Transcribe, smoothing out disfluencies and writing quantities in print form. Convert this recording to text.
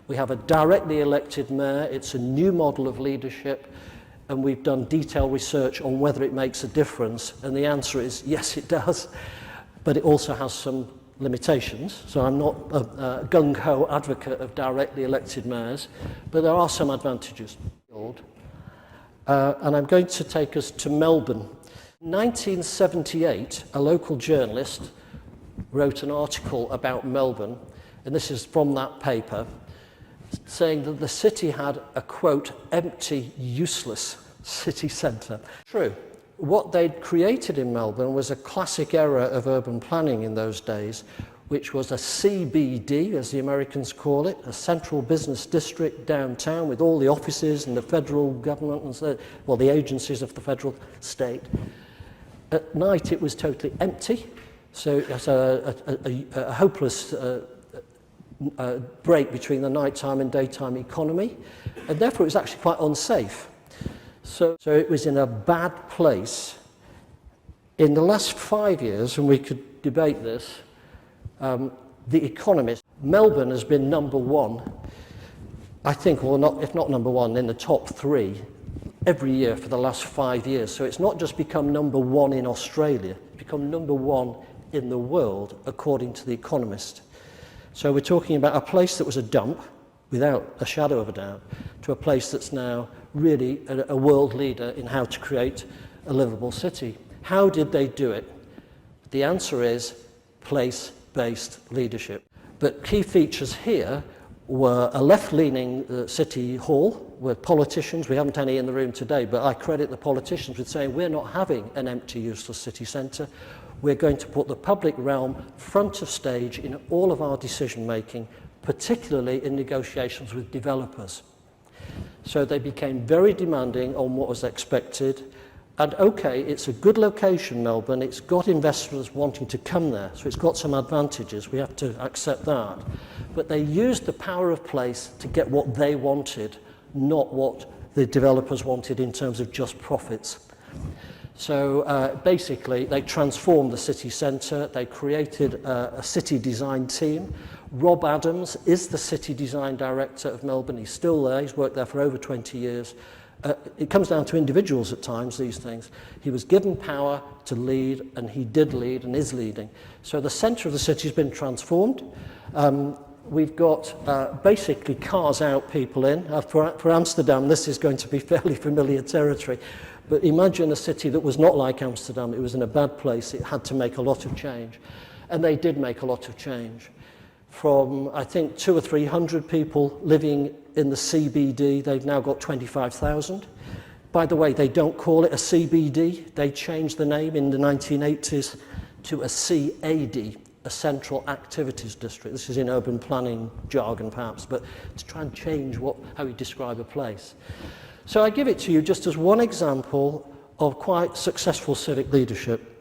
We have a directly elected mayor. It's a new model of leadership, and we've done detailed research on whether it makes a difference, and the answer is yes, it does, but it also has some limitations. So I'm not a gung-ho advocate of directly elected mayors, but there are some advantages. And I'm going to take us to Melbourne. In 1978, a local journalist wrote an article about Melbourne, and this is from that paper, saying that the city had a, quote, empty, useless city centre. True. What they'd created in Melbourne was a classic era of urban planning in those days, which was a CBD, as the Americans call it, a central business district downtown with all the offices and the federal government and the agencies of the federal state. At night it was totally empty, so it's a hopeless break between the nighttime and daytime economy, and therefore it was actually quite unsafe. So it was in a bad place. In the last 5 years, and we could debate this, The Economist, Melbourne has been number one, I think, or not, if not number one, in the top 3 every year for the last 5 years. So it's not just become number one in Australia, it's become number one in the world, according to The Economist. So we're talking about a place that was a dump, without a shadow of a doubt, to a place that's now really a world leader in how to create a livable city. How did they do it? The answer is place-based leadership. But key features here were a left-leaning city hall with politicians. We haven't any in the room today, but I credit the politicians with saying we're not having an empty, useless city centre. We're going to put the public realm front of stage in all of our decision-making, particularly in negotiations with developers. So they became very demanding on what was expected. And okay, it's a good location, Melbourne. It's got investors wanting to come there, so it's got some advantages. We have to accept that. But they used the power of place to get what they wanted, not what the developers wanted in terms of just profits. So basically, they transformed the city centre. They created a city design team. Rob Adams is the city design director of Melbourne. He's still there. He's worked there for over 20 years. It comes down to individuals at times, these things. He was given power to lead, and he did lead and is leading. So the centre of the city has been transformed. We've got basically cars out, people in. For Amsterdam, this is going to be fairly familiar territory. But imagine a city that was not like Amsterdam. It was in a bad place. It had to make a lot of change. And they did make a lot of change. From, I think, 200 or 300 people living in the CBD, they've now got 25,000. By the way, they don't call it a CBD. They changed the name in the 1980s to a CAD, a Central Activities District. This is in urban planning jargon, perhaps, but to try and change how you describe a place. So I give it to you just as one example of quite successful civic leadership.